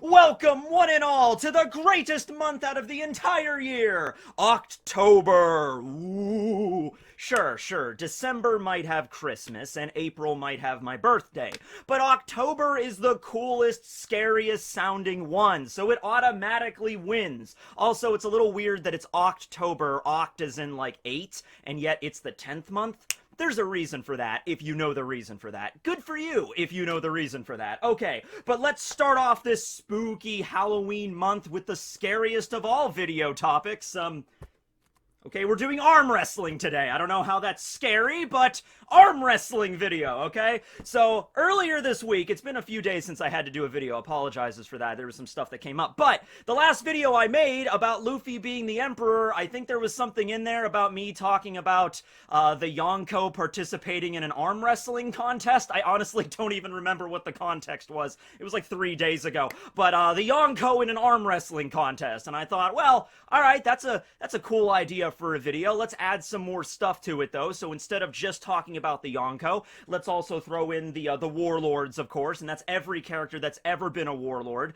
Welcome, one and all, to the greatest month out of the entire year, October. Ooh. Sure, December might have Christmas, and April might have my birthday, but October is the coolest, scariest sounding one, so it automatically wins. Also, it's a little weird that it's October, oct as in like 8, and yet it's the 10th month. There's a reason for that, if you know the reason for that. Good for you, if you know the reason for that. Okay, but let's start off this spooky Halloween month with the scariest of all video topics. Okay, we're doing arm wrestling today. I don't know how that's scary, but arm wrestling video, okay? So, earlier this week, it's been a few days since I had to do a video, apologizes for that, there was some stuff that came up, but the last video I made about Luffy being the Emperor, I think there was something in there about me talking about the Yonko participating in an arm wrestling contest. I honestly don't even remember what the context was. It was like 3 days ago. But the Yonko in an arm wrestling contest, and I thought, well, alright, that's a cool idea for a video. Let's add some more stuff to it, though. So instead of just talking about the Yonko, let's also throw in the Warlords, of course, and that's every character that's ever been a Warlord,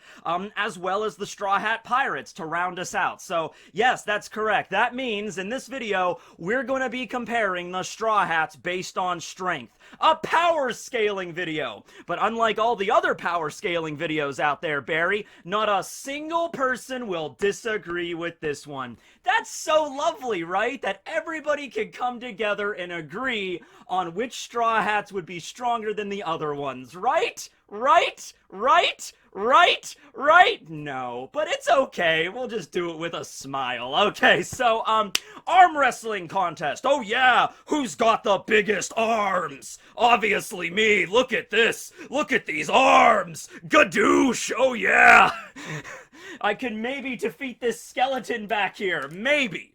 as well as the Straw Hat Pirates to round us out. So, yes, that's correct. That means, in this video, we're going to be comparing the Straw Hats based on strength. A power scaling video. But unlike all the other power scaling videos out there, Barry, not a single person will disagree with this one. That's so lovely, right? That everybody can come together and agree on which Straw Hats would be stronger than the other ones, right? Right? No, but it's okay. We'll just do it with a smile. Okay, so, arm wrestling contest. Oh yeah, who's got the biggest arms? Obviously me. Look at this. Look at these arms. Gadoosh. Oh yeah. I can maybe defeat this skeleton back here. Maybe.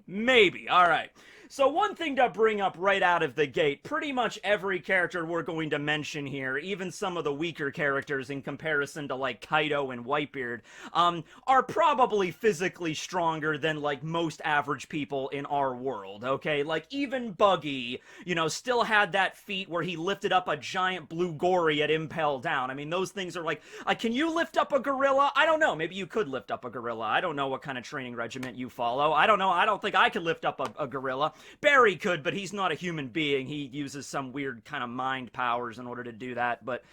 Alright. So one thing to bring up right out of the gate, pretty much every character we're going to mention here, even some of the weaker characters in comparison to like Kaido and Whitebeard, are probably physically stronger than like most average people in our world, okay? Like even Buggy, you know, still had that feat where he lifted up a giant blue gory at Impel Down. I mean, those things are like, can you lift up a gorilla? I don't know, maybe you could lift up a gorilla. I don't know what kind of training regiment you follow. I don't know, I don't think I could lift up a gorilla. Barry could, but he's not a human being. He uses some weird kind of mind powers in order to do that, but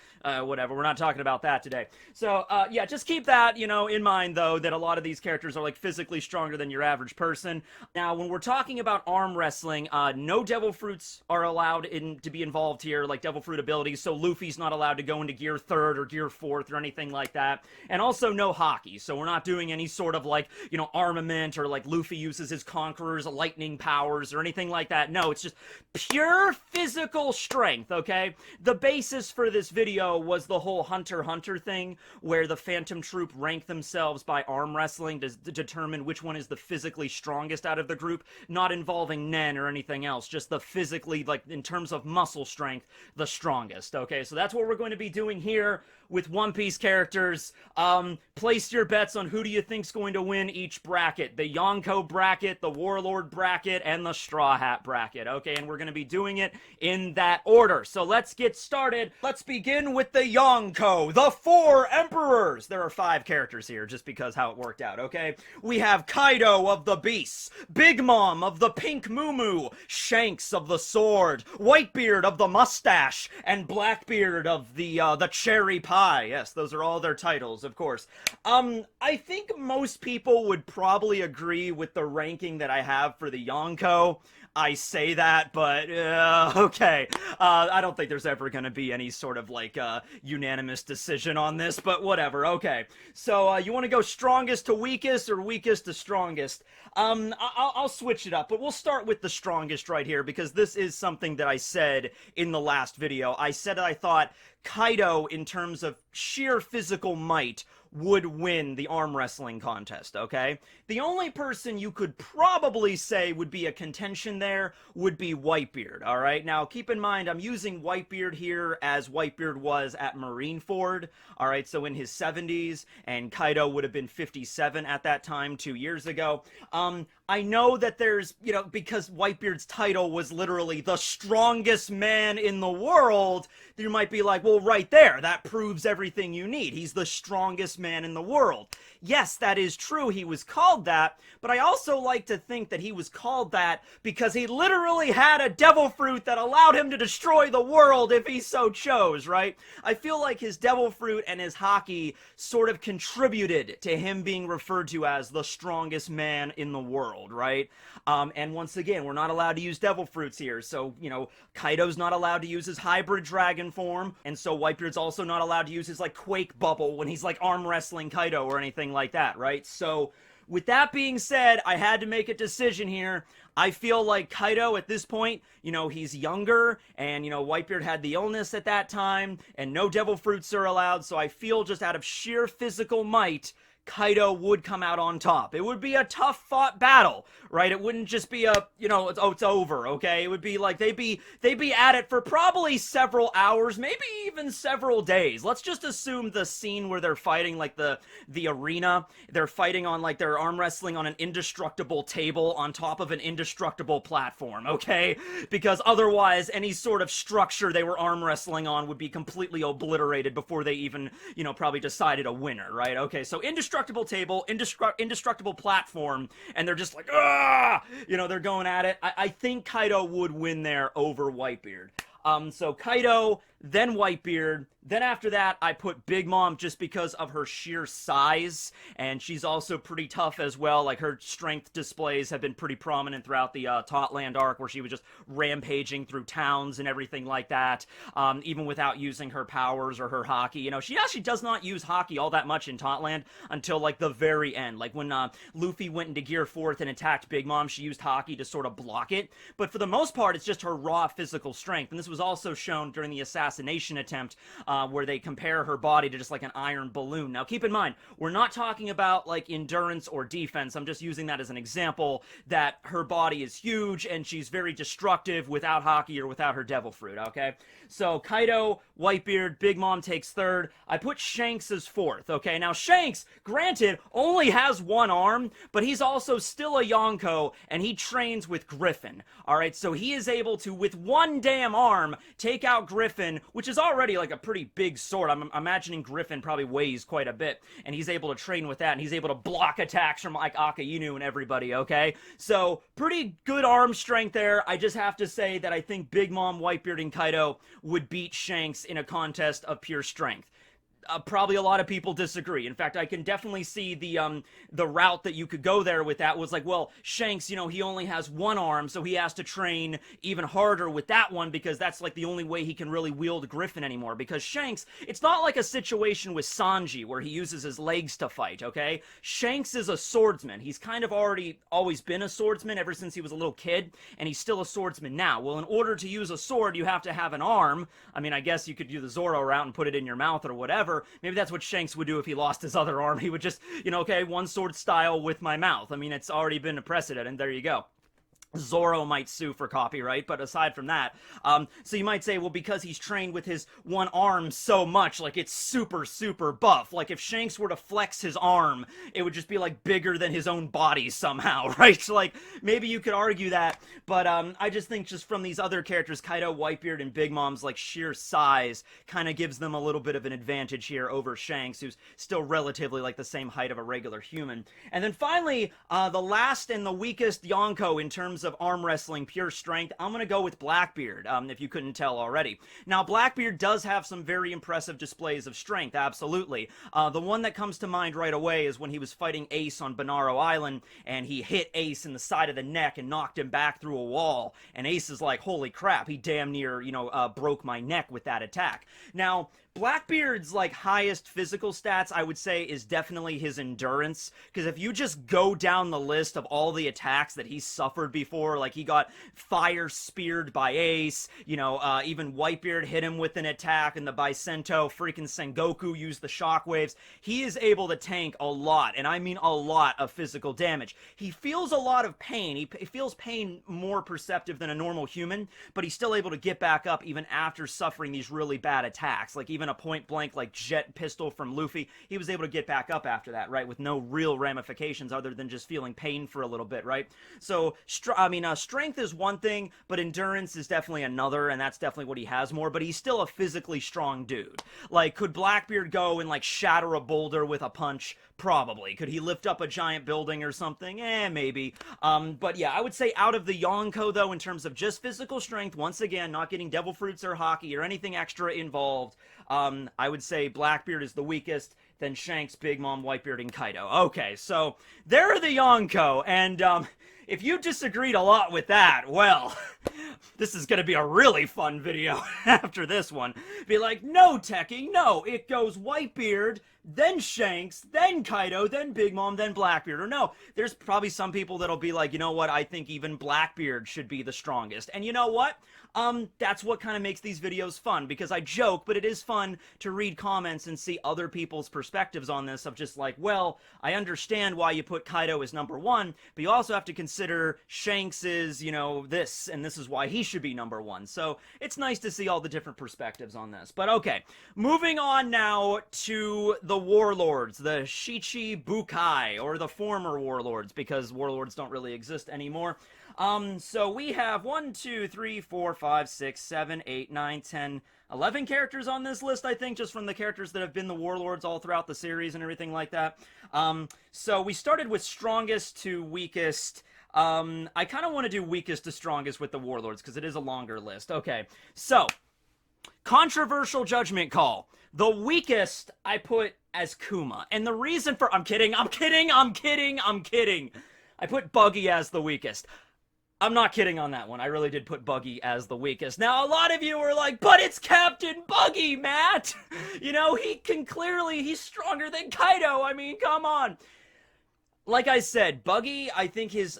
whatever. We're not talking about that today. So, yeah, just keep that, you know, in mind, though, that a lot of these characters are, like, physically stronger than your average person. Now, when we're talking about arm wrestling, no devil fruits are allowed to be involved here, like devil fruit abilities, so Luffy's not allowed to go into gear 3rd or gear 4th or anything like that. And also no Haki, so we're not doing any sort of, like, you know, armament or, like, Luffy uses his Conqueror's lightning powers or anything like that. No, it's just pure physical strength, okay? The basis for this video was the whole Hunter x Hunter thing, where the Phantom Troop rank themselves by arm wrestling to determine which one is the physically strongest out of the group, not involving Nen or anything else, just the physically, like, in terms of muscle strength, the strongest, okay? So that's what we're going to be doing here with One Piece characters. Place your bets on who do you think's going to win each bracket. The Yonko bracket, the Warlord bracket, and the Straw Hat bracket, okay? And we're going to be doing it in that order. So let's get started. Let's begin with the Yonko, the 4 Emperors. There are 5 characters here, just because how it worked out, okay? We have Kaido of the Beasts, Big Mom of the Pink Muumuu, Shanks of the Sword, Whitebeard of the Mustache, and Blackbeard of the Cherry Pie. Yes, those are all their titles, of course. I think most people would probably agree with the ranking that I have for the Yonko. I say that, but, okay. I don't think there's ever gonna be any sort of, like, unanimous decision on this, but whatever, okay. So, you wanna go strongest to weakest, or weakest to strongest? I'll switch it up, but we'll start with the strongest right here, because this is something that I said in the last video. I said that I thought Kaido, in terms of sheer physical might, would win the arm wrestling contest, okay? The only person you could probably say would be a contention there would be Whitebeard, alright? Now, keep in mind, I'm using Whitebeard here as Whitebeard was at Marineford, alright? So in his 70s, and Kaido would have been 57 at that time 2 years ago. I know that there's, because Whitebeard's title was literally the strongest man in the world, you might be like, well, right there, that proves everything you need. He's the strongest man in the world. Yes, that is true. He was called that, but I also like to think that he was called that because he literally had a devil fruit that allowed him to destroy the world if he so chose, right? I feel like his devil fruit and his Haki sort of contributed to him being referred to as the strongest man in the world, right? And once again, we're not allowed to use devil fruits here, so, Kaido's not allowed to use his hybrid dragon form, and so Whitebeard's also not allowed to use his, quake bubble when he's, arm wrestling Kaido or anything like that, right? So, with that being said, I had to make a decision here. I feel like Kaido at this point, he's younger, and, Whitebeard had the illness at that time, and no devil fruits are allowed, so I feel just out of sheer physical might, Kaido would come out on top. It would be a tough fought battle, right? It wouldn't just be a, it's over, okay? It would be like, they'd be at it for probably several hours, maybe even several days. Let's just assume the scene where they're fighting, the arena, they're fighting on, they're arm wrestling on an indestructible table on top of an indestructible platform, okay? Because otherwise, any sort of structure they were arm wrestling on would be completely obliterated before they even, probably decided a winner, right? Okay, so indestructible table, indestructible platform, and they're just like, ah! They're going at it. I think Kaido would win there over Whitebeard. So Kaido, then Whitebeard, then after that, I put Big Mom just because of her sheer size, and she's also pretty tough as well. Her strength displays have been pretty prominent throughout the Totland arc, where she was just rampaging through towns and everything like that, even without using her powers or her Haki. She actually does not use Haki all that much in Totland until, the very end. When Luffy went into Gear 4th and attacked Big Mom, she used Haki to sort of block it, but for the most part, it's just her raw physical strength, and this was also shown during the assassination attempt, where they compare her body to just an iron balloon. Now, keep in mind, we're not talking about, endurance or defense. I'm just using that as an example that her body is huge, and she's very destructive without Haki or without her devil fruit, okay? So, Kaido, Whitebeard, Big Mom takes third. I put Shanks as fourth, okay? Now, Shanks, granted, only has one arm, but he's also still a Yonko, and he trains with Griffin, alright? So, he is able to, with one damn arm, take out Griffin, which is already, a pretty big sword. I'm imagining Griffin probably weighs quite a bit, and he's able to train with that, and he's able to block attacks from, Akainu and everybody, okay? So, pretty good arm strength there. I just have to say that I think Big Mom, Whitebeard, and Kaido would beat Shanks in a contest of pure strength. Probably a lot of people disagree. In fact, I can definitely see the route that you could go there with that was well, Shanks, he only has one arm, so he has to train even harder with that one because that's the only way he can really wield Griffin anymore. Because Shanks, it's not like a situation with Sanji where he uses his legs to fight, okay? Shanks is a swordsman. He's kind of always been a swordsman ever since he was a little kid, and he's still a swordsman now. Well, in order to use a sword, you have to have an arm. I mean, I guess you could do the Zoro route and put it in your mouth or whatever. Maybe that's what Shanks would do if he lost his other arm. He would just, okay, one sword style with my mouth. I mean, it's already been a precedent, and there you go. Zoro might sue for copyright, but aside from that, so you might say, well, because he's trained with his one arm so much, it's super, super buff. If Shanks were to flex his arm, it would just be, bigger than his own body somehow, right? Maybe you could argue that, but, I just think just from these other characters, Kaido, Whitebeard, and Big Mom's, sheer size kind of gives them a little bit of an advantage here over Shanks, who's still relatively, the same height of a regular human. And then finally, the last and the weakest Yonko in terms of arm wrestling pure strength, I'm gonna go with Blackbeard, if you couldn't tell already. Now, Blackbeard does have some very impressive displays of strength, absolutely. The one that comes to mind right away is when he was fighting Ace on Bonaro Island, and he hit Ace in the side of the neck and knocked him back through a wall, and Ace is like, holy crap, he damn near, broke my neck with that attack. Now, Blackbeard's highest physical stats, I would say, is definitely his endurance, because if you just go down the list of all the attacks that he suffered before before. Like, he got fire speared by Ace, you know, even Whitebeard hit him with an attack, and the Bicento, freaking Sengoku used the shockwaves. He is able to tank a lot, and I mean a lot of physical damage. He feels a lot of pain. He feels pain more perceptive than a normal human, but he's still able to get back up even after suffering these really bad attacks. Like, even a point blank, like, jet pistol from Luffy, he was able to get back up after that, right? With no real ramifications other than just feeling pain for a little bit, right? So, strength is one thing, but endurance is definitely another, and that's definitely what he has more, but he's still a physically strong dude. Like, could Blackbeard go and, like, shatter a boulder with a punch? Probably. Could he lift up a giant building or something? Maybe. But yeah, I would say out of the Yonko, though, in terms of just physical strength, once again, not getting devil fruits or Haki or anything extra involved, I would say Blackbeard is the weakest, then Shanks, Big Mom, Whitebeard, and Kaido. Okay, so there are the Yonko, and if you disagreed a lot with that, well, this is gonna be a really fun video after this one. Be like, no, Tekking, no, it goes Whitebeard, then Shanks, then Kaido, then Big Mom, then Blackbeard. Or no, there's probably some people that'll be like, you know what, I think even Blackbeard should be the strongest. And you know what? That's what kind of makes these videos fun, because I joke, but it is fun to read comments and see other people's perspectives on this, of just like, well, I understand why you put Kaido as #1, but you also have to consider Shanks's, you know, this, and this is why he should be #1. So it's nice to see all the different perspectives on this. But okay, moving on now to the Warlords, the Shichibukai, or the former Warlords, because Warlords don't really exist anymore. So we have 1, 2, 3, 4, 5, 6, 7, 8, 9, 10, 11 characters on this list, I think, just from the characters that have been the Warlords all throughout the series and everything like that. So we started with strongest to weakest. I kind of want to do weakest to strongest with the Warlords, because it is a longer list. Okay, so, controversial judgment call. The weakest I put as Kuma, and the reason for— I'm kidding. I put Buggy as the weakest. I'm not kidding on that one. I really did put Buggy as the weakest. Now, a lot of you were like, but it's Captain Buggy, Matt! You know, he's stronger than Kaido. I mean, come on. Like I said, Buggy, I think his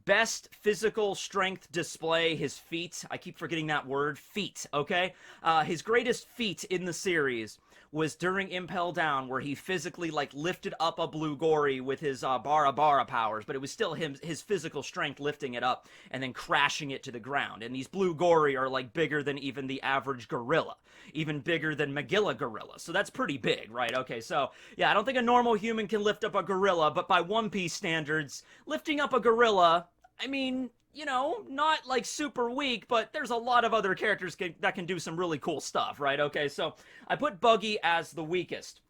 best physical strength display, his feat— I keep forgetting that word, feat, okay? His greatest feat in the series was during Impel Down, where he physically, like, lifted up a Blue Gory with his Bara Bara powers, but it was still his physical strength lifting it up and then crashing it to the ground. And these Blue Gory are, like, bigger than even the average gorilla, even bigger than Magilla gorilla, so that's pretty big, right? Okay, so, yeah, I don't think a normal human can lift up a gorilla, but by One Piece standards, lifting up a gorilla, I mean, you know, not like super weak, but there's a lot of other characters that can do some really cool stuff, right? Okay, so I put Buggy as the weakest.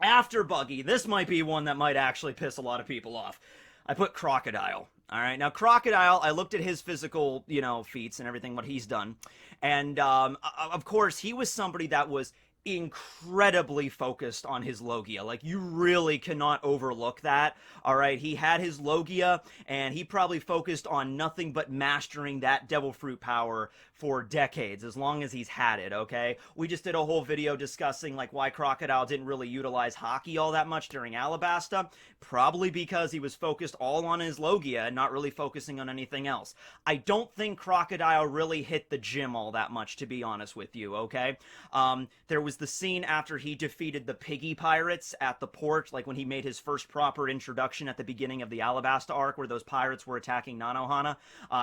After Buggy, this might be one that might actually piss a lot of people off. I put Crocodile. All right, now Crocodile, I looked at his physical, you know, feats and everything, what he's done. And, of course, he was somebody that was incredibly focused on his Logia. Like, you really cannot overlook that. All right, he had his Logia, and he probably focused on nothing but mastering that Devil Fruit power for decades, as long as he's had it, okay? We just did a whole video discussing, like, why Crocodile didn't really utilize Haki all that much during Alabasta, probably because he was focused all on his Logia and not really focusing on anything else. I don't think Crocodile really hit the gym all that much, to be honest with you, okay? There was the scene after he defeated the Piggy Pirates at the port, like when he made his first proper introduction at the beginning of the Alabasta arc, where those pirates were attacking Nanohana.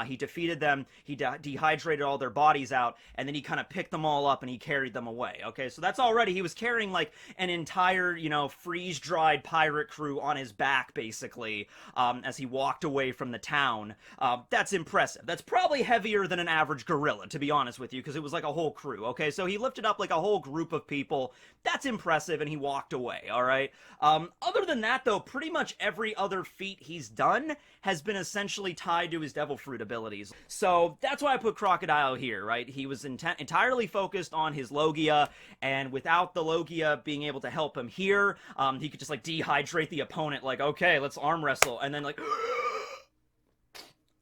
He defeated them, he dehydrated all their bodies out, and then he kind of picked them all up and he carried them away, okay? So that's already— he was carrying, like, an entire, you know, freeze-dried pirate crew on his back, basically, as he walked away from the town. That's impressive. That's probably heavier than an average gorilla, to be honest with you, because it was like a whole crew, okay? So he lifted up, like, a whole group of people. That's impressive, and he walked away, all right? Other than that, though, pretty much every other feat he's done has been essentially tied to his Devil Fruit abilities. So that's why I put Crocodile here, right? He was entirely focused on his Logia, and without the Logia being able to help him here, he could just, like, dehydrate the opponent, like, okay, let's arm wrestle, and then, like,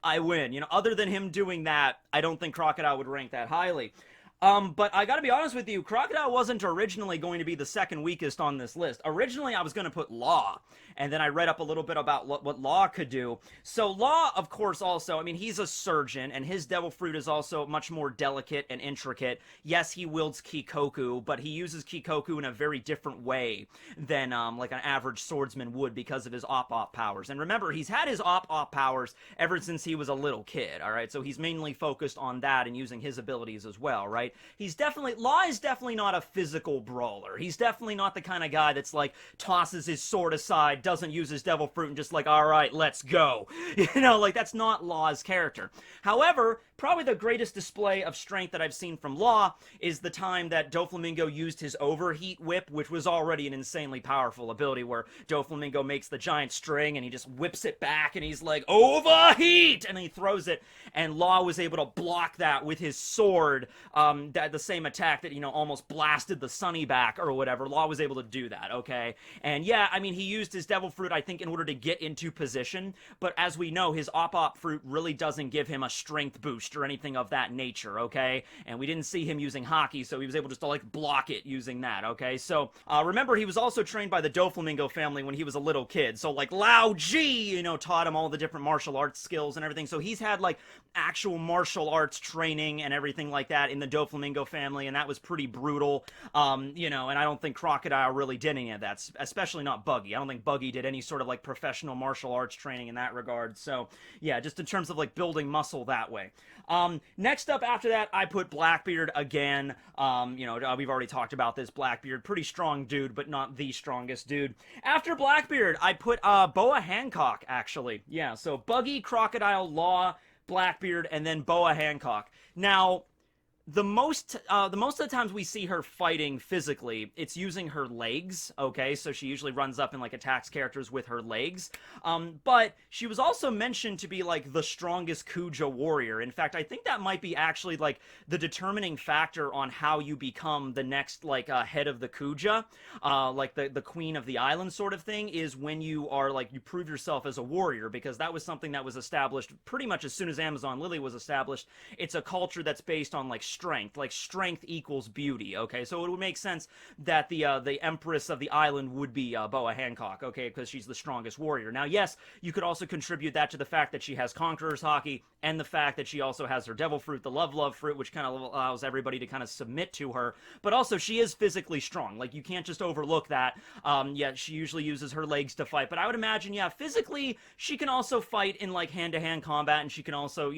I win. You know, other than him doing that, I don't think Crocodile would rank that highly. But I gotta be honest with you, Crocodile wasn't originally going to be the second weakest on this list. Originally, I was going to put Law, and then I read up a little bit about what Law could do. So Law, of course, also, I mean, he's a surgeon, and his Devil Fruit is also much more delicate and intricate. Yes, he wields Kikoku, but he uses Kikoku in a very different way than like an average swordsman would because of his op-op powers. And remember, he's had his op-op powers ever since he was a little kid, all right? So he's mainly focused on that and using his abilities as well, right? Law is definitely not a physical brawler. He's definitely not the kind of guy that's like tosses his sword aside, doesn't use his Devil Fruit, and just like, all right, let's go. Like that's not Law's character. However, probably the greatest display of strength that I've seen from Law is the time that Doflamingo used his Overheat Whip, which was already an insanely powerful ability where Doflamingo makes the giant string and he just whips it back and he's like, overheat! And he throws it, and Law was able to block that with his sword, the same attack that, almost blasted the Sunny back or whatever. Law was able to do that, okay? And yeah, I mean, he used his Devil Fruit, I think, in order to get into position, but as we know, his Op-Op Fruit really doesn't give him a strength boost or anything of that nature, okay? And we didn't see him using Haki, so he was able just to, like, block it using that, okay? So, remember, he was also trained by the Doflamingo family when he was a little kid, so, like, Lao Ji, taught him all the different martial arts skills and everything, so he's had, like, actual martial arts training and everything like that in the Doflamingo family, and that was pretty brutal, and I don't think Crocodile really did any of that, especially not Buggy. I don't think Buggy did any sort of, like, professional martial arts training in that regard, so, yeah, just in terms of, like, building muscle that way. Next up after that, I put Blackbeard again. We've already talked about this. Blackbeard, pretty strong dude, but not the strongest dude. After Blackbeard, I put Boa Hancock, actually. Yeah, so Buggy, Crocodile, Law, Blackbeard, and then Boa Hancock. Now, the most of the times we see her fighting physically, it's using her legs, okay? So she usually runs up and, like, attacks characters with her legs. But she was also mentioned to be, like, the strongest Kuja warrior. In fact, I think that might be actually, like, the determining factor on how you become the next, like, head of the Kuja, like, the queen of the island sort of thing, is when you are, like, you prove yourself as a warrior, because that was something that was established pretty much as soon as Amazon Lily was established. It's a culture that's based on, like, strength. Like, strength equals beauty, okay? So it would make sense that the Empress of the island would be Boa Hancock, okay? Because she's the strongest warrior. Now, yes, you could also contribute that to the fact that she has Conqueror's Haki, and the fact that she also has her Devil Fruit, the Love Fruit, which kind of allows everybody to kind of submit to her. But also, she is physically strong. Like, you can't just overlook that. Yeah, she usually uses her legs to fight. But I would imagine, yeah, physically, she can also fight in, like, hand-to-hand combat, and she can also,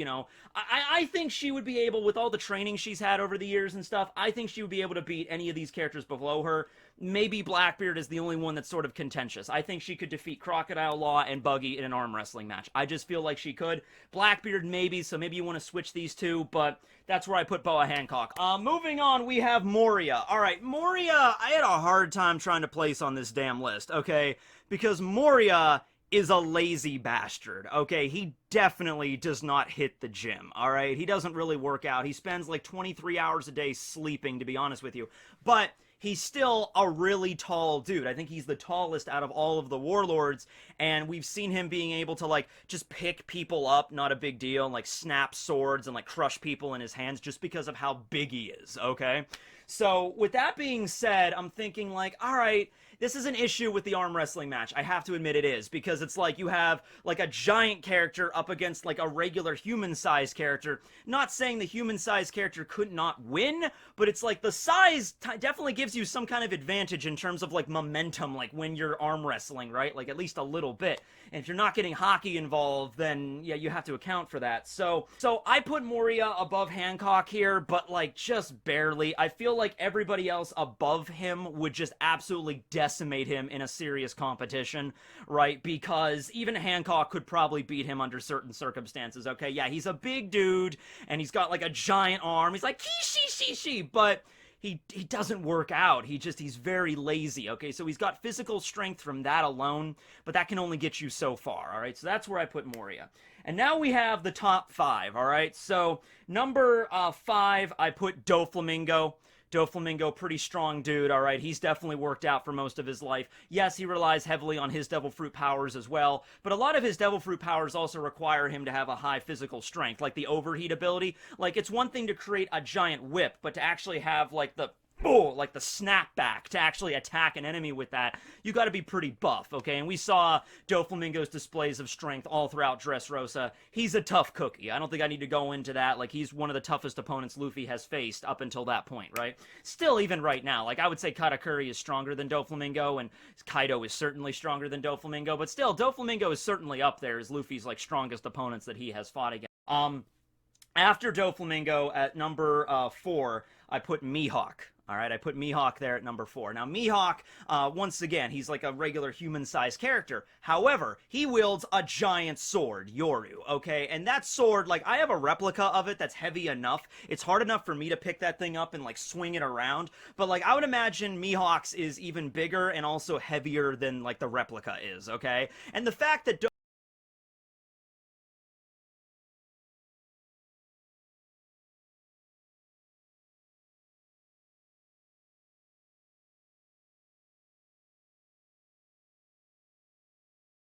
I think she would be able, with all the training she's had over the years and stuff, I think she would be able to beat any of these characters below her. Maybe Blackbeard is the only one that's sort of contentious. I think she could defeat Crocodile, Law, and Buggy in an arm wrestling match. I just feel like she could. Blackbeard, maybe, so maybe you want to switch these two, but that's where I put Boa Hancock. Moving on, we have Moria. Alright, Moria, I had a hard time trying to place on this damn list, okay? Because Moria is a lazy bastard, okay? He definitely does not hit the gym, alright? He doesn't really work out. He spends like 23 hours a day sleeping, to be honest with you. But he's still a really tall dude. I think he's the tallest out of all of the Warlords, and we've seen him being able to, like, just pick people up, not a big deal, and, like, snap swords and, like, crush people in his hands just because of how big he is, okay? So, with that being said, I'm thinking, like, alright, this is an issue with the arm wrestling match. I have to admit it is, because it's like you have, like, a giant character up against, like, a regular human-sized character. Not saying the human-sized character could not win, but it's like the size definitely gives you some kind of advantage in terms of, like, momentum, like, when you're arm wrestling, right? Like, at least a little bit. And if you're not getting Haki involved, then, yeah, you have to account for that. So I put Moria above Hancock here, but, like, just barely. I feel like everybody else above him would just absolutely decimate him in a serious competition, right? Because even Hancock could probably beat him under certain circumstances, okay? Yeah, he's a big dude, and he's got, like, a giant arm. He's like, she, but he doesn't work out. He's very lazy, okay? So he's got physical strength from that alone, but that can only get you so far, all right? So that's where I put Moria. And now we have the top 5, all right? So number 5, I put Doflamingo. Doflamingo, pretty strong dude, alright? He's definitely worked out for most of his life. Yes, he relies heavily on his Devil Fruit powers as well, but a lot of his Devil Fruit powers also require him to have a high physical strength, like the overheat ability. Like, it's one thing to create a giant whip, but to actually have, like, the snapback to actually attack an enemy with that, you gotta be pretty buff, okay? And we saw Doflamingo's displays of strength all throughout Dressrosa. He's a tough cookie. I don't think I need to go into that. Like, he's one of the toughest opponents Luffy has faced up until that point, right? Still, even right now, like, I would say Katakuri is stronger than Doflamingo, and Kaido is certainly stronger than Doflamingo, but still, Doflamingo is certainly up there as Luffy's, like, strongest opponents that he has fought against. After Doflamingo, at number 4, I put Mihawk. Alright, I put Mihawk there at number 4. Now, Mihawk, once again, he's like a regular human-sized character. However, he wields a giant sword, Yoru, okay? And that sword, like, I have a replica of it that's heavy enough. It's hard enough for me to pick that thing up and, like, swing it around. But, like, I would imagine Mihawk's is even bigger and also heavier than, like, the replica is, okay? And the fact that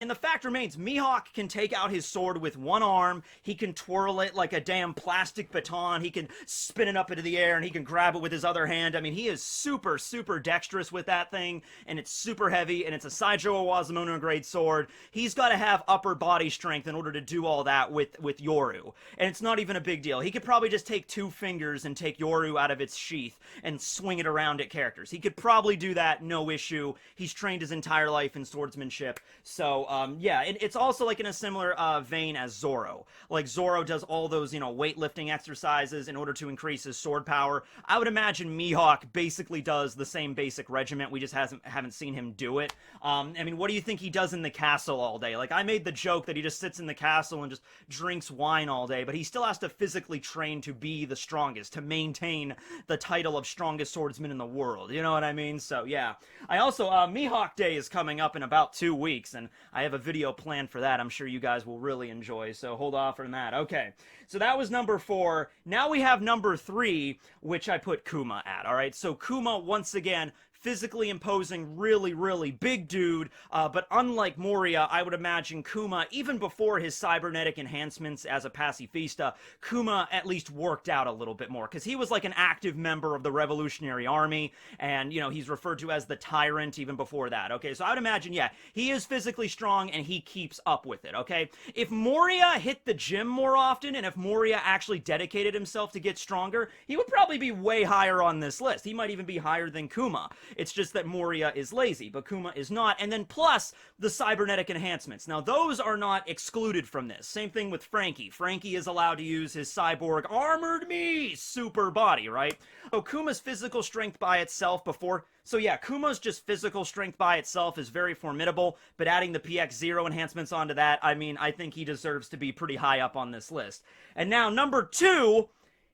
And the fact remains, Mihawk can take out his sword with one arm, he can twirl it like a damn plastic baton, he can spin it up into the air, and he can grab it with his other hand. I mean, he is super, super dexterous with that thing, and it's super heavy, and it's a Saijo Owazamono grade sword. He's got to have upper body strength in order to do all that with Yoru, and it's not even a big deal. He could probably just take 2 fingers and take Yoru out of its sheath and swing it around at characters. He could probably do that, no issue. He's trained his entire life in swordsmanship, so yeah, it's also like in a similar vein as Zoro. Like, Zoro does all those, you know, weightlifting exercises in order to increase his sword power. I would imagine Mihawk basically does the same basic regiment, we just haven't seen him do it. I mean, what do you think he does in the castle all day? Like, I made the joke that he just sits in the castle and just drinks wine all day, but he still has to physically train to be the strongest, to maintain the title of strongest swordsman in the world, you know what I mean? So, yeah. I also, Mihawk Day is coming up in about 2 weeks, and I have a video planned for that I'm sure you guys will really enjoy, so hold off on that. Okay, so that was number 4. Now we have number 3, which I put Kuma at, alright? So Kuma, once again, physically imposing, really, really big dude, but unlike Moria, I would imagine Kuma, even before his cybernetic enhancements as a pacifista, Kuma at least worked out a little bit more, because he was like an active member of the Revolutionary Army, and, you know, he's referred to as the Tyrant even before that, okay? So I would imagine, yeah, he is physically strong, and he keeps up with it, okay? If Moria hit the gym more often, and if Moria actually dedicated himself to get stronger, he would probably be way higher on this list. He might even be higher than Kuma. It's just that Moria is lazy, but Kuma is not. And then plus the cybernetic enhancements. Now, those are not excluded from this. Same thing with Frankie. Frankie is allowed to use his cyborg armored me super body, right? So Kuma's physical strength by itself before... So yeah, Kuma's just physical strength by itself is very formidable, but adding the PX0 enhancements onto that, I mean, I think he deserves to be pretty high up on this list. And now, number 2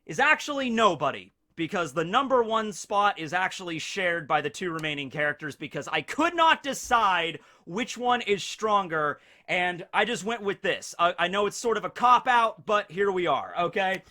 is actually nobody, because the number 1 spot is actually shared by the 2 remaining characters, because I could not decide which one is stronger, and I just went with this. I know it's sort of a cop-out, but here we are, okay?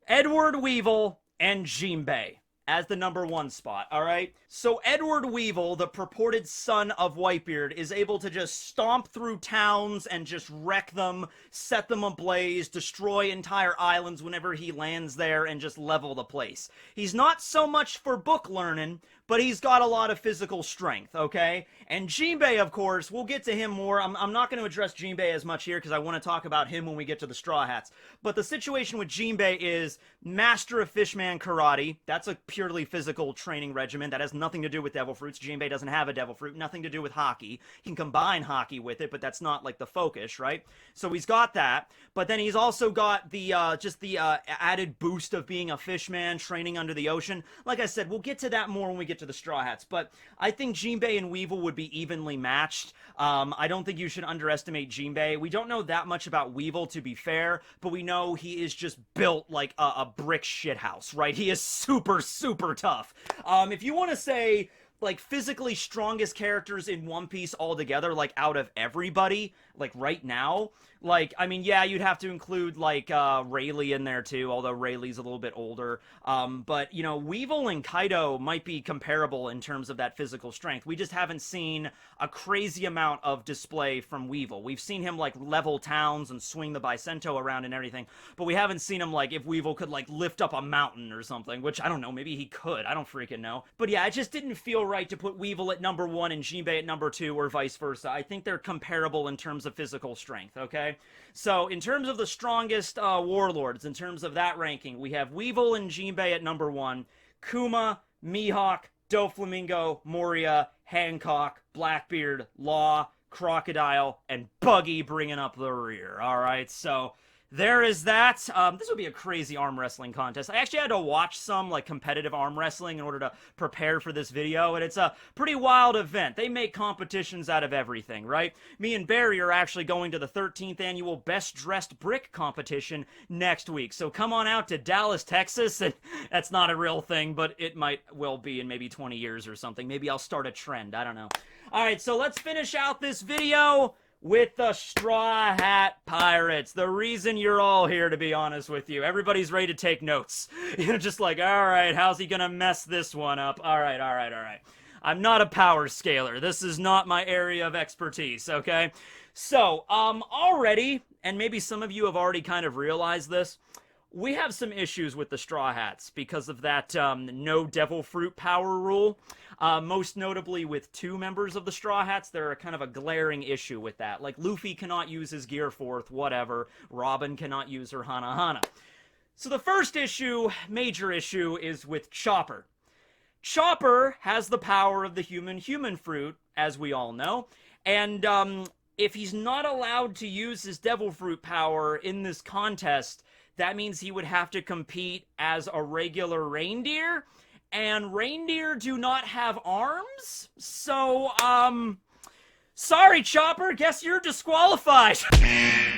Edward Weevil and Jinbei as the number 1 spot, alright? So Edward Weevil, the purported son of Whitebeard, is able to just stomp through towns and just wreck them, set them ablaze, destroy entire islands whenever he lands there, and just level the place. He's not so much for book learning, but he's got a lot of physical strength, okay? And Jinbei, of course, we'll get to him more. I'm not going to address Jinbei as much here, because I want to talk about him when we get to the Straw Hats. But the situation with Jinbei is Master of Fishman Karate. That's a purely physical training regimen. That has nothing to do with Devil Fruits. Jinbei doesn't have a Devil Fruit. Nothing to do with Haki. He can combine Haki with it, but that's not, like, the focus, right? So he's got that. But then he's also got the, added boost of being a fishman, training under the ocean. Like I said, we'll get to that more when we get to the Straw Hats, but I think Jinbei and Weevil would be evenly matched. I don't think you should underestimate Jinbei. We don't know that much about Weevil, to be fair, but we know he is just built like a brick shithouse, right? He is super, super tough. If you want to say like physically strongest characters in One Piece altogether, like out of everybody, like right now. Like, I mean, yeah, you'd have to include like Rayleigh in there too, although Rayleigh's a little bit older. But you know, Weevil and Kaido might be comparable in terms of that physical strength. We just haven't seen a crazy amount of display from Weevil. We've seen him like level towns and swing the Bicento around and everything, but we haven't seen him like if Weevil could like lift up a mountain or something, which I don't know, maybe he could. I don't freaking know. But yeah, it just didn't feel right to put Weevil at number 1 and Jinbei at number 2 or vice versa. I think they're comparable in terms of physical strength, okay? So, in terms of the strongest warlords, in terms of that ranking, we have Weevil and Jinbei at number 1, Kuma, Mihawk, Doflamingo, Moria, Hancock, Blackbeard, Law, Crocodile, and Buggy bringing up the rear. Alright, so there is that. This would be a crazy arm wrestling contest. I actually had to watch some like competitive arm wrestling in order to prepare for this video, and it's a pretty wild event. They make competitions out of everything, right? Me and Barry are actually going to the 13th annual Best Dressed Brick competition next week. So come on out to Dallas, Texas, and that's not a real thing, but it might well be in maybe 20 years or something. Maybe I'll start a trend. I don't know. All right, so let's finish out this video with the Straw Hat Pirates. The reason you're all here, to be honest with you. Everybody's ready to take notes. You're just like, all right, how's he gonna mess this one up? All right. I'm not a power scaler. This is not my area of expertise, okay? So, already, and maybe some of you have already kind of realized this, we have some issues with the Straw Hats because of that no devil fruit power rule. Most notably with 2 members of the Straw Hats, there are kind of a glaring issue with that. Like, Luffy cannot use his Gear Fourth, whatever. Robin cannot use her Hana Hana. So the first issue, major issue, is with Chopper. Chopper has the power of the human fruit, as we all know, and if he's not allowed to use his devil fruit power in this contest, that means he would have to compete as a regular reindeer, and reindeer do not have arms, so, sorry, Chopper, guess you're disqualified.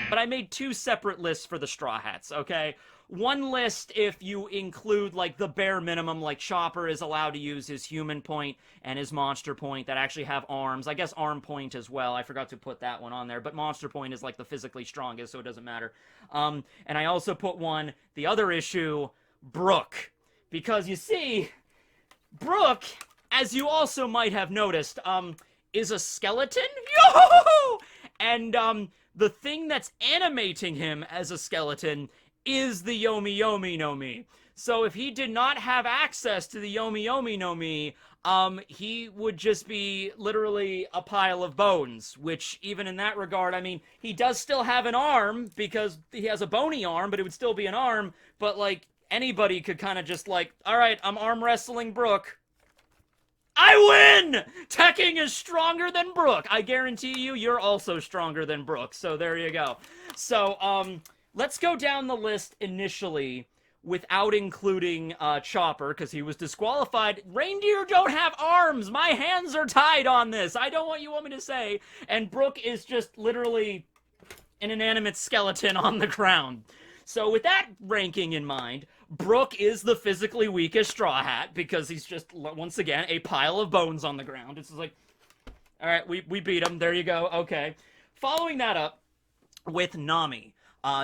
But I made 2 separate lists for the Straw Hats, okay? One list if you include, like, the bare minimum, like Chopper is allowed to use his human point and his monster point that actually have arms. I guess arm point as well. I forgot to put that one on there, but monster point is, like, the physically strongest, so it doesn't matter. And I also put the other issue, Brook. Because, you see, Brook, as you also might have noticed, is a skeleton. Yo! And, the thing that's animating him as a skeleton is the Yomi Yomi no Mi. So if he did not have access to the Yomi Yomi no Mi, he would just be literally a pile of bones, which even in that regard, I mean, he does still have an arm because he has a bony arm, but it would still be an arm, but like anybody could kind of just like, all right, I'm arm wrestling Brook. I win! Tekking is stronger than Brook. I guarantee you, you're also stronger than Brook. So there you go. So, let's go down the list initially without including Chopper, because he was disqualified. Reindeer don't have arms! My hands are tied on this! I don't want me to say. And Brook is just literally an inanimate skeleton on the ground. So with that ranking in mind, Brook is the physically weakest Straw Hat, because he's just, once again, a pile of bones on the ground. It's just like, alright, we beat him, there you go, okay. Following that up with Nami.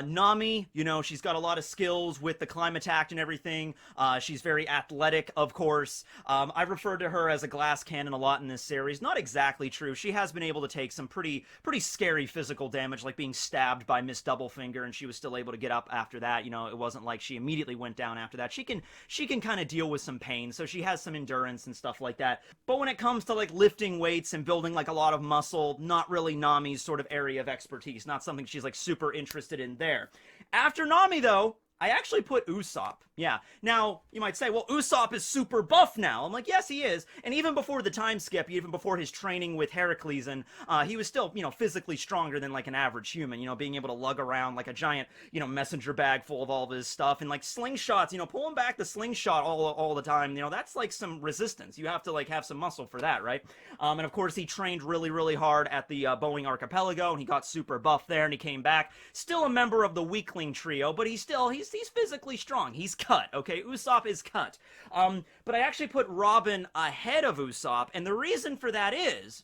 Nami, you know, she's got a lot of skills with the climate attack and everything. She's very athletic, of course. I referred to her as a glass cannon a lot in this series. Not exactly true. She has been able to take some pretty scary physical damage, like being stabbed by Miss Doublefinger, and she was still able to get up after that. You know, it wasn't like she immediately went down after that. She can kind of deal with some pain, so she has some endurance and stuff like that. But when it comes to, like, lifting weights and building, like, a lot of muscle, not really Nami's sort of area of expertise. Not something she's, like, super interested in there. After Nami, though, I actually put Usopp. Yeah. Now, you might say, well, Usopp is super buff now. I'm like, yes, he is. And even before the time skip, even before his training with Heracles, and he was still, you know, physically stronger than, like, an average human, you know, being able to lug around, like, a giant, you know, messenger bag full of all of his stuff, and, like, slingshots, you know, pulling back the slingshot all the time, you know, that's, like, some resistance. You have to, like, have some muscle for that, right? And, of course, he trained really hard at the Boeing Archipelago, and he got super buff there, and he came back. Still a member of the Weakling trio, but he's he's physically strong. He's cut, okay? Usopp is cut. But I actually put Robin ahead of Usopp, and the reason for that is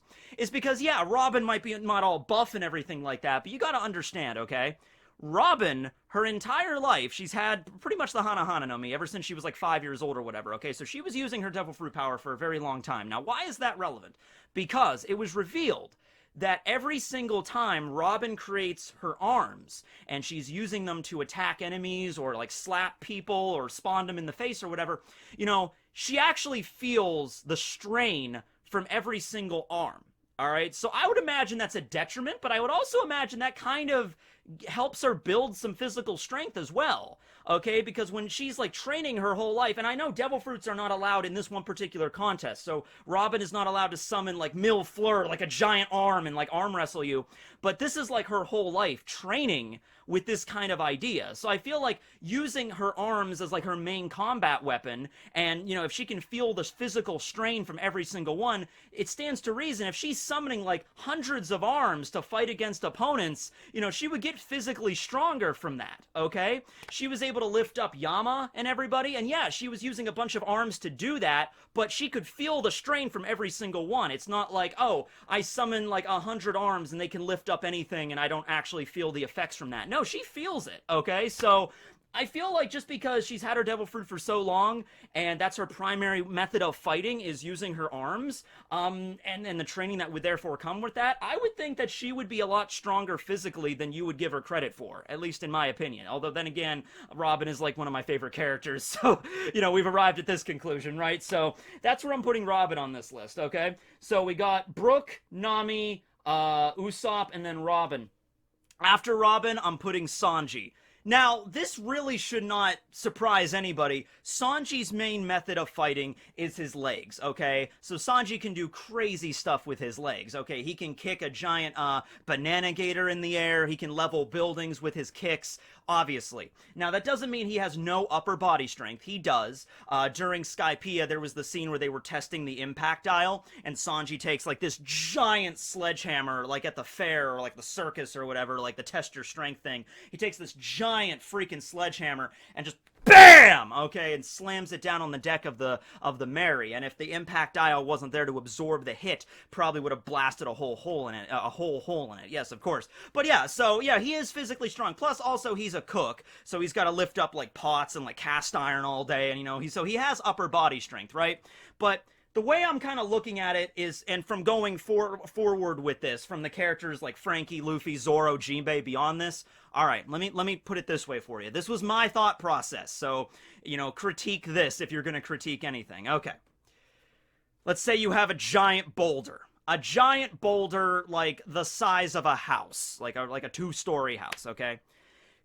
because, yeah, Robin might be not all buff and everything like that, but you gotta understand, okay? Robin, her entire life, she's had pretty much the Hana Hana no Mi ever since she was like 5 years old or whatever, okay? So she was using her Devil Fruit power for a very long time. Now, why is that relevant? Because it was revealed that every single time Robin creates her arms and she's using them to attack enemies or like slap people or spawn them in the face or whatever, you know, she actually feels the strain from every single arm. All right, so I would imagine that's a detriment, but I would also imagine that kind of helps her build some physical strength as well, okay? Because when she's like training her whole life, and I know devil fruits are not allowed in this one particular contest, so Robin is not allowed to summon like Mille Fleur, like a giant arm and like arm wrestle you, but this is like her whole life training with this kind of idea. So I feel like using her arms as like her main combat weapon, and you know, if she can feel the physical strain from every single one, it stands to reason if she's summoning like hundreds of arms to fight against opponents, you know, she would get physically stronger from that, okay? She was able to lift up Yama and everybody, and yeah, she was using a bunch of arms to do that, but she could feel the strain from every single one. It's not like, oh, I summon like 100 arms and they can lift up anything and I don't actually feel the effects from that. No, she feels it, okay? So I feel like just because she's had her devil fruit for so long and that's her primary method of fighting is using her arms, and the training that would therefore come with that, I would think that she would be a lot stronger physically than you would give her credit for, at least in my opinion. Although then again, Robin is like one of my favorite characters, so, you know, we've arrived at this conclusion, right? So that's where I'm putting Robin on this list, okay? So we got Brook, Nami, Usopp, and then Robin. After Robin, I'm putting Sanji. Now, this really should not surprise anybody. Sanji's main method of fighting is his legs, okay? So Sanji can do crazy stuff with his legs, okay? He can kick a giant banana gator in the air. He can level buildings with his kicks, obviously. Now, that doesn't mean he has no upper body strength. He does. During Skypiea, there was the scene where they were testing the impact dial, and Sanji takes, like, this giant sledgehammer, like at the fair or, like, the circus or whatever, like the test your strength thing. He takes this giant freaking sledgehammer and just BAM! Okay, and slams it down on the deck of the Mary. And if the impact dial wasn't there to absorb the hit, probably would have blasted a whole hole in it. Yes, of course. But yeah, so yeah, he is physically strong. Plus, also he's a cook, so he's got to lift up like pots and like cast iron all day, and you know, he has upper body strength, right? But the way I'm kind of looking at it is, and from going forward with this, from the characters like Frankie, Luffy, Zoro, Jinbei, beyond this, all right, let me put it this way for you. This was my thought process, so, you know, critique this if you're going to critique anything. Okay. Let's say you have a giant boulder. A giant boulder like the size of a house, like a two-story house, okay?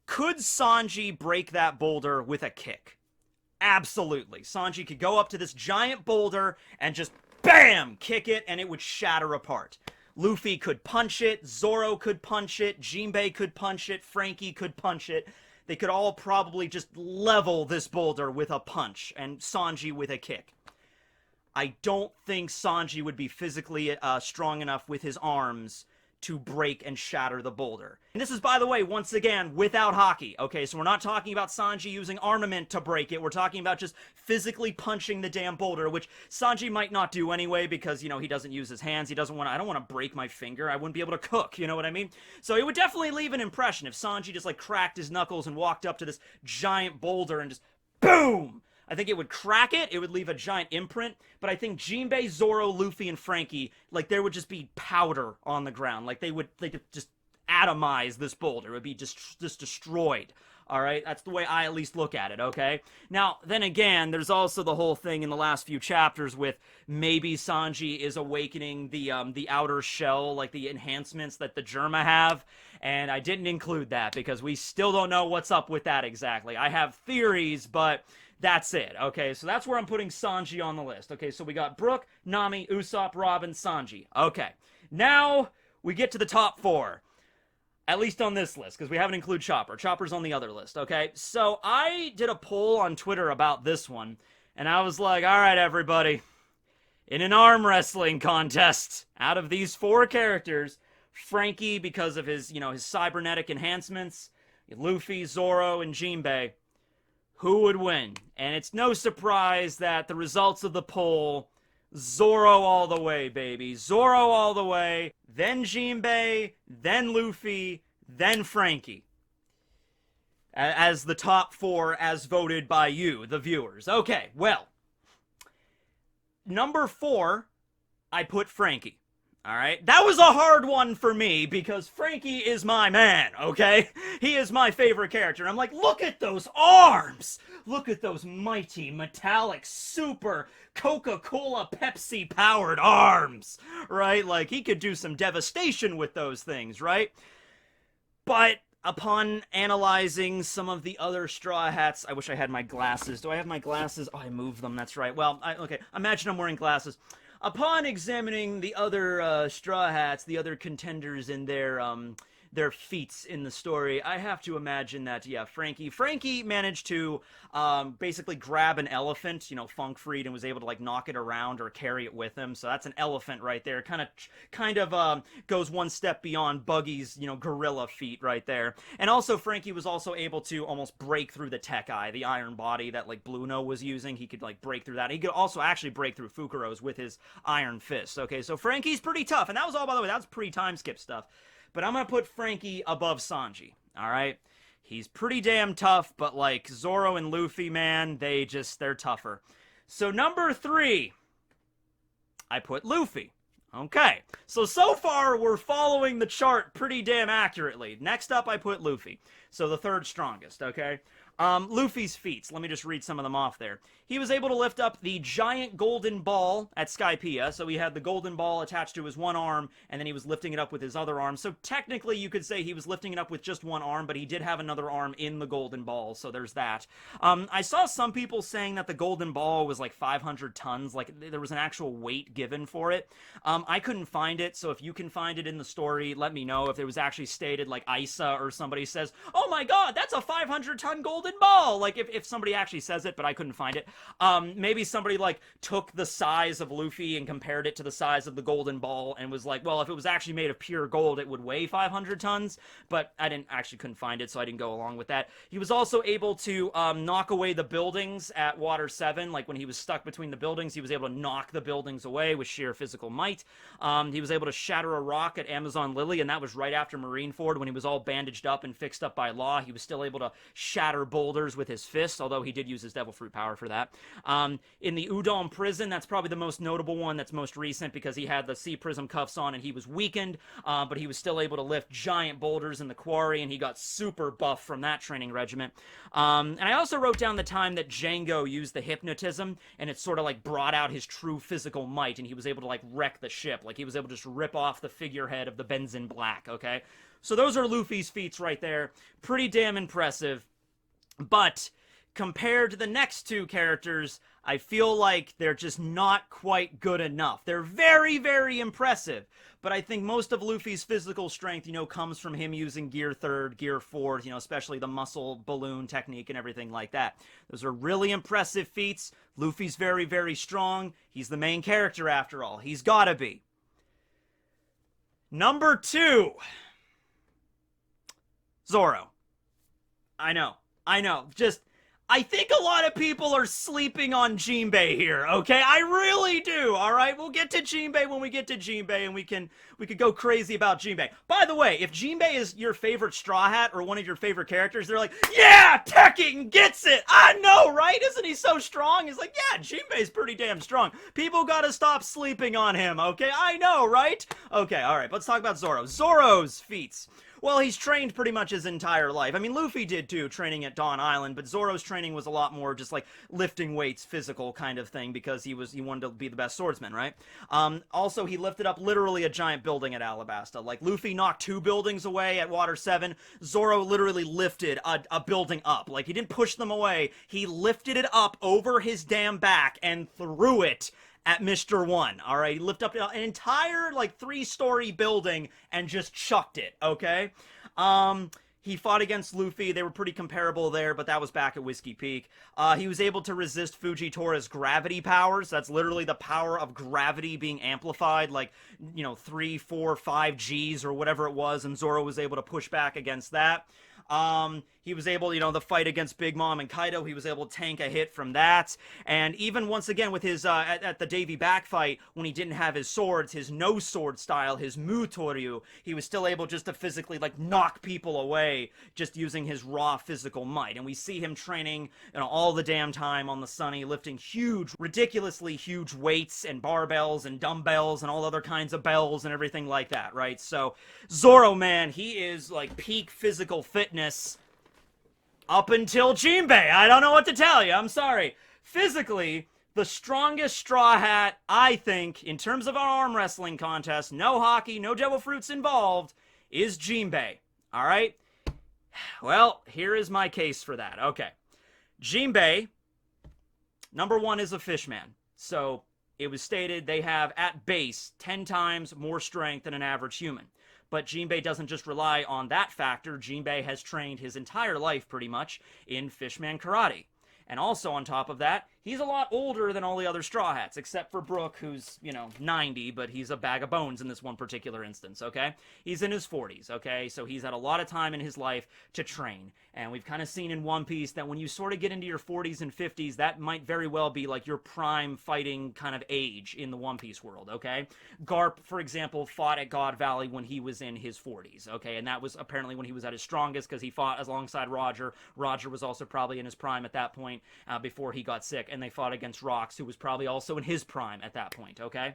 Could Sanji break that boulder with a kick? Absolutely. Sanji could go up to this giant boulder and just BAM! Kick it, and it would shatter apart. Luffy could punch it, Zoro could punch it, Jinbei could punch it, Frankie could punch it. They could all probably just level this boulder with a punch, and Sanji with a kick. I don't think Sanji would be physically strong enough with his arms to break and shatter the boulder. And this is, by the way, once again, without Haki. Okay, so we're not talking about Sanji using armament to break it. We're talking about just physically punching the damn boulder, which Sanji might not do anyway because, you know, he doesn't use his hands. He doesn't want to, I don't want to break my finger. I wouldn't be able to cook, you know what I mean? So it would definitely leave an impression if Sanji just, like, cracked his knuckles and walked up to this giant boulder and just BOOM! I think it would crack it, it would leave a giant imprint, but I think Jinbei, Zoro, Luffy, and Frankie, like, there would just be powder on the ground. Like, they could just atomize this boulder. It would be just destroyed. Alright? That's the way I at least look at it, okay? Now, then again, there's also the whole thing in the last few chapters with maybe Sanji is awakening the outer shell, like the enhancements that the Germa have, and I didn't include that because we still don't know what's up with that exactly. I have theories, but that's it, okay? So that's where I'm putting Sanji on the list. Okay, so we got Brook, Nami, Usopp, Robin, Sanji. Okay, now we get to the top four. At least on this list, because we haven't included Chopper. Chopper's on the other list, okay? So I did a poll on Twitter about this one, and I was like, all right, everybody. In an arm wrestling contest, out of these four characters, Frankie, because of his, you know, his cybernetic enhancements, Luffy, Zoro, and Jinbei, who would win. And it's no surprise that the results of the poll, Zoro all the way, baby. Zoro all the way, then Jinbei, then Luffy, then Frankie. As the top 4 as voted by you, the viewers. Okay, well. Number 4, I put Frankie. Alright? That was a hard one for me because Frankie is my man, okay? He is my favorite character. I'm like, look at those arms! Look at those mighty, metallic, super Coca-Cola Pepsi-powered arms! Right? Like, he could do some devastation with those things, right? But upon analyzing some of the other Straw Hats, I wish I had my glasses. Do I have my glasses? Oh, I moved them, that's right. Well, okay, imagine I'm wearing glasses. Upon examining the other Straw Hats, the other contenders in their feats in the story, I have to imagine that, yeah, Frankie managed to basically grab an elephant, you know, funk freed, and was able to, like, knock it around or carry it with him. So that's an elephant right there. Kind of goes one step beyond Buggy's, you know, gorilla feat right there. And also, Frankie was also able to almost break through the Tech Eye, the iron body that, like, Bluno was using. He could, like, break through that. He could also actually break through Fukuro's with his iron fist. Okay, so Frankie's pretty tough. And that was all, by the way, that was pre-time skip stuff. But I'm going to put Frankie above Sanji, alright? He's pretty damn tough, but like Zoro and Luffy, man, they're tougher. So number 3, I put Luffy. Okay, so far we're following the chart pretty damn accurately. Next up, I put Luffy. So the 3rd strongest, okay? Luffy's feats. Let me just read some of them off there. He was able to lift up the giant golden ball at Skypiea. So he had the golden ball attached to his one arm, and then he was lifting it up with his other arm. So technically you could say he was lifting it up with just one arm, but he did have another arm in the golden ball, so there's that. I saw some people saying that the golden ball was like 500 tons, like there was an actual weight given for it. I couldn't find it, so if you can find it in the story, let me know. If it was actually stated, like Isa or somebody says, oh my god, that's a 500-ton golden ball! Like, if somebody actually says it, but I couldn't find it. Maybe somebody, like, took the size of Luffy and compared it to the size of the golden ball and was like, well, if it was actually made of pure gold, it would weigh 500 tons, but I couldn't find it, so I didn't go along with that. He was also able to knock away the buildings at Water 7, like when he was stuck between the buildings, he was able to knock the buildings away with sheer physical might. He was able to shatter a rock at Amazon Lily, and that was right after Marineford when he was all bandaged up and fixed up by Law. He was still able to shatter boulders with his fists, although he did use his Devil Fruit power for that. In the Udon prison, that's probably the most notable one that's most recent because he had the Sea Prism cuffs on and he was weakened, but he was still able to lift giant boulders in the quarry, and he got super buff from that training regiment. And I also wrote down the time that Django used the hypnotism, and it sort of like brought out his true physical might, and he was able to like wreck the ship. Like he was able to just rip off the figurehead of the Benzin Black, okay? So those are Luffy's feats right there. Pretty damn impressive. But compared to the next 2 characters, I feel like they're just not quite good enough. They're very, very impressive, but I think most of Luffy's physical strength, you know, comes from him using Gear 3rd, Gear 4th, you know, especially the muscle balloon technique and everything like that. Those are really impressive feats. Luffy's very, very strong. He's the main character after all. He's gotta be. Number 2. Zoro. I know. I think a lot of people are sleeping on Jinbei here, okay? I really do, alright? We'll get to Jinbei when we get to Jinbei, and we could go crazy about Jinbei. By the way, if Jinbei is your favorite Straw Hat or one of your favorite characters, they're like, yeah, Tekking gets it! I know, right? Isn't he so strong? He's like, yeah, Jinbei's pretty damn strong. People gotta stop sleeping on him, okay? I know, right? Okay, alright, let's talk about Zoro. Zoro's feats. Well, he's trained pretty much his entire life. I mean, Luffy did too, training at Dawn Island, but Zoro's training was a lot more just like lifting weights, physical kind of thing, because he wanted to be the best swordsman, right? Also, he lifted up literally a giant building at Alabasta. Like, Luffy knocked 2 buildings away at Water 7. Zoro literally lifted a building up. Like, he didn't push them away. He lifted it up over his damn back and threw it at Mr. 1, alright? He lifted up an entire, like, 3-story building and just chucked it, okay? He fought against Luffy. They were pretty comparable there, but that was back at Whiskey Peak. He was able to resist Fujitora's gravity powers. That's literally the power of gravity being amplified, like, you know, 3, 4, 5 Gs or whatever it was, and Zoro was able to push back against that. he was able, the fight against Big Mom and Kaido, he was able to tank a hit from that. And even once again with his, at the Davy back fight, when he didn't have his swords, his no sword style, his Mutoryu, he was still able just to physically, like, knock people away just using his raw physical might. And we see him training, all the damn time on the Sunny, lifting huge, ridiculously huge weights and barbells and dumbbells and all other kinds of bells and everything like that, right? So, Zoro, man, he is, like, peak physical fitness up until Jinbei. I don't know what to tell you. I'm sorry. Physically, the strongest Straw Hat, I think, in terms of our arm wrestling contest, no Haki, no devil fruits involved, is Jinbei. All right? Well, here is my case for that. Okay. Jinbei, number one, is a fishman. So, it was stated they have, at base, 10 times more strength than an average human. But Jinbei doesn't just rely on that factor. Jinbei has trained his entire life, pretty much, in fishman karate. And also, on top of that, he's a lot older than all the other Straw Hats, except for Brook, who's, 90, but he's a bag of bones in this one particular instance, okay? He's in his 40s, okay? So he's had a lot of time in his life to train. And we've kind of seen in One Piece that when you sort of get into your 40s and 50s, that might very well be, like, your prime fighting kind of age in the One Piece world, okay? Garp, for example, fought at God Valley when he was in his 40s, okay? And that was apparently when he was at his strongest, because he fought alongside Roger. Roger was also probably in his prime at that point, before he got sick, and they fought against Rox, who was probably also in his prime at that point, okay?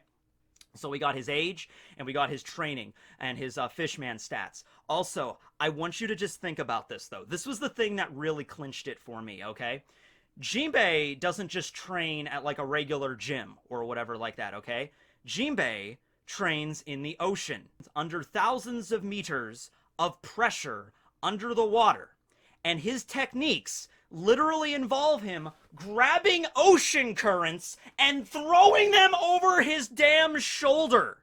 So we got his age, and we got his training, and his fishman stats. Also, I want you to just think about this, though. This was the thing that really clinched it for me, okay? Jinbei doesn't just train at, like, a regular gym, or whatever like that, okay? Jinbei trains in the ocean, under thousands of meters of pressure under the water. And his techniques literally involve him grabbing ocean currents and throwing them over his damn shoulder.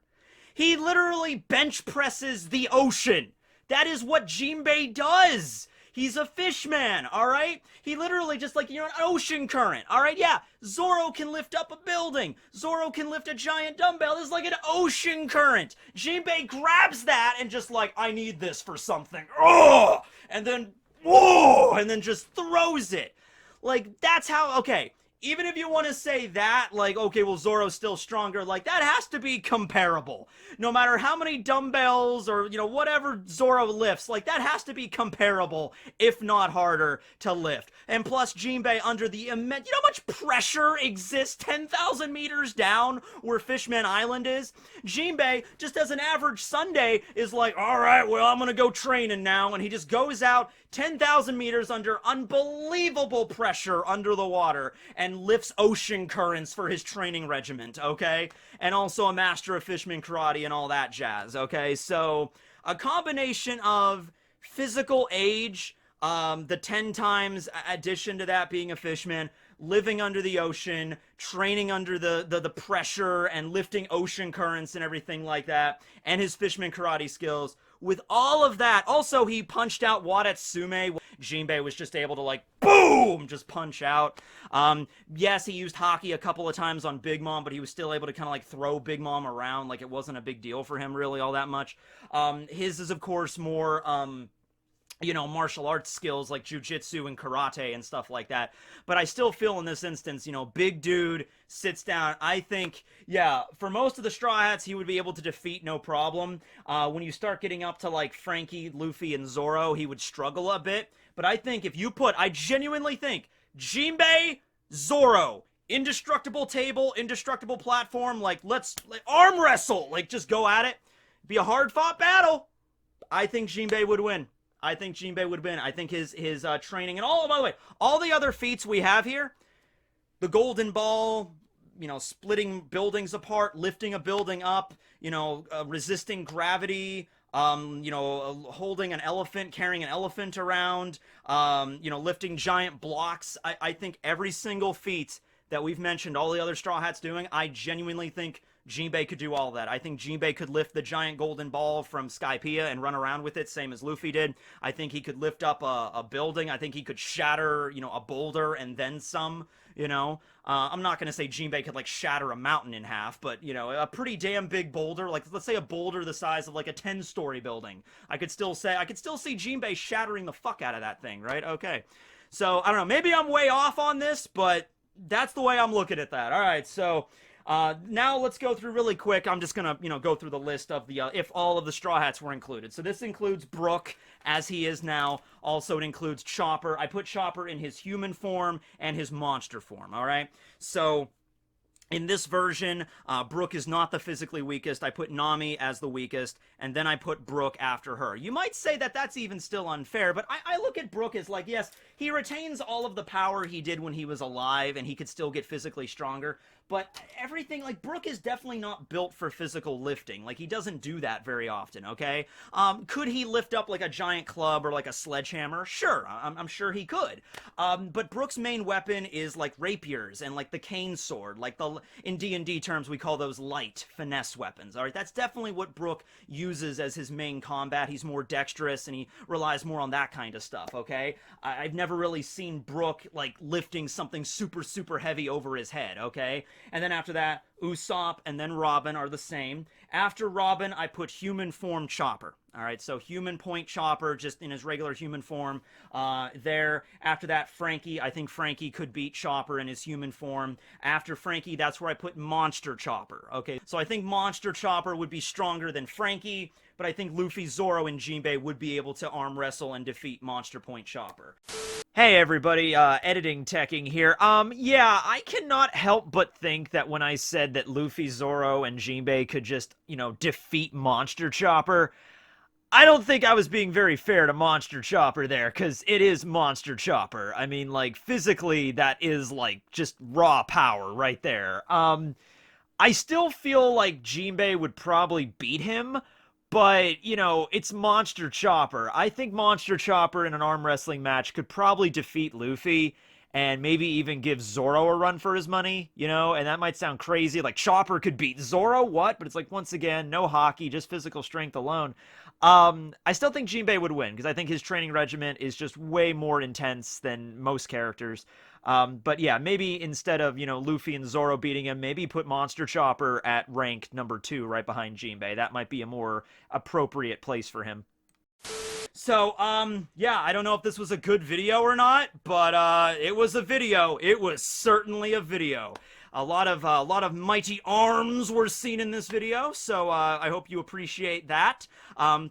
He literally bench presses the ocean. That is what Jinbei does. He's a fishman, alright? He literally just like, an ocean current, alright? Yeah, Zoro can lift up a building. Zoro can lift a giant dumbbell. This is like an ocean current. Jinbei grabs that and just like, I need this for something. Oh! And then whoa! And then just throws it. Like, that's how, okay, even if you want to say that, like, okay, well, Zoro's still stronger, like, that has to be comparable. No matter how many dumbbells or, whatever Zoro lifts, like, that has to be comparable, if not harder, to lift. And plus, Jinbei, under the immense, how much pressure exists 10,000 meters down where Fishman Island is? Jinbei, just as an average Sunday, is like, alright, well, I'm gonna go training now, and he just goes out 10,000 meters under unbelievable pressure under the water and lifts ocean currents for his training regiment, okay? And also a master of fishman karate and all that jazz, okay? So, a combination of physical age, the 10 times addition to that being a fishman, living under the ocean, training under the pressure and lifting ocean currents and everything like that, and his fishman karate skills. With all of that, also he punched out Wadatsume. Jinbei was just able to, like, boom, just punch out. Yes, he used Haki a couple of times on Big Mom, but he was still able to kind of, like, throw Big Mom around. Like, it wasn't a big deal for him, really, all that much. His is, of course, more, martial arts skills like jujitsu and karate and stuff like that. But I still feel in this instance, big dude sits down. I think, yeah, for most of the Straw Hats, he would be able to defeat no problem. When you start getting up to, like, Frankie, Luffy, and Zoro, he would struggle a bit. But I think if you I genuinely think, Jinbei, Zoro, indestructible table, indestructible platform, like, let's arm wrestle, like, just go at it. Be a hard-fought battle. I think Jinbei would win. I think Jinbei would win. I think his training and by the way, all the other feats we have here, the golden ball, splitting buildings apart, lifting a building up, resisting gravity, holding an elephant, carrying an elephant around, lifting giant blocks. I think every single feat that we've mentioned all the other Straw Hats doing, I genuinely think Jinbei could do all that. I think Jinbei could lift the giant golden ball from Skypiea and run around with it, same as Luffy did. I think he could lift up a building. I think he could shatter, you know, a boulder and then some, you know. I'm not going to say Jinbei could, like, shatter a mountain in half, but, you know, a pretty damn big boulder, like, let's say a boulder the size of, like, a 10-story building. I could still see Jinbei shattering the fuck out of that thing, right? Okay. So, I don't know, maybe I'm way off on this, but that's the way I'm looking at that. All right, so now let's go through really quick. I'm just gonna, you know, go through the list of the if all of the Straw Hats were included. So this includes Brook as he is now. Also, it includes Chopper. I put Chopper in his human form and his monster form. All right, so. In this version, Brook is not the physically weakest. I put Nami as the weakest, and then I put Brook after her. You might say that that's even still unfair, but I look at Brook as like, yes, he retains all of the power he did when he was alive, and he could still get physically stronger, but everything, like, Brook is definitely not built for physical lifting. Like, he doesn't do that very often, okay? Could he lift up, like, a giant club or, like, a sledgehammer? Sure, I'm sure he could. But Brook's main weapon is, like, rapiers and, like, the cane sword. Like, in D&D terms, we call those light finesse weapons, all right? That's definitely what Brook uses as his main combat. He's more dexterous, and he relies more on that kind of stuff, okay? I've never really seen Brook, like, lifting something super, super heavy over his head, okay? And then after that, Usopp and then Robin are the same. After Robin, I put human form Chopper. All right, so human point Chopper, just in his regular human form there. After that, Frankie. I think Frankie could beat Chopper in his human form. After Frankie, that's where I put Monster Chopper. Okay, so I think Monster Chopper would be stronger than Frankie, but I think Luffy, Zoro, and Jinbei would be able to arm wrestle and defeat Monster Point Chopper. Hey everybody, editing Tekking here. Yeah, I cannot help but think that when I said that Luffy, Zoro, and Jinbei could just, you know, defeat Monster Chopper, I don't think I was being very fair to Monster Chopper there, because it is Monster Chopper. I mean, like, physically, that is, like, just raw power right there. I still feel like Jinbei would probably beat him, but, you know, it's Monster Chopper. I think Monster Chopper in an arm wrestling match could probably defeat Luffy and maybe even give Zoro a run for his money, you know? And that might sound crazy. Like, Chopper could beat Zoro? What? But it's like, once again, no Haki, just physical strength alone. I still think Jinbei would win, because I think his training regimen is just way more intense than most characters. But yeah, maybe instead of, you know, Luffy and Zoro beating him, maybe put Monster Chopper at rank number 2 right behind Jinbei. That might be a more appropriate place for him. So, yeah, I don't know if this was a good video or not, but, it was a video. It was certainly a video. A lot of mighty arms were seen in this video, so, I hope you appreciate that.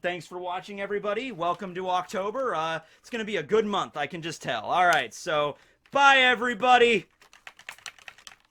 Thanks for watching, everybody. Welcome to October. It's gonna be a good month, I can just tell. Alright, so, bye, everybody!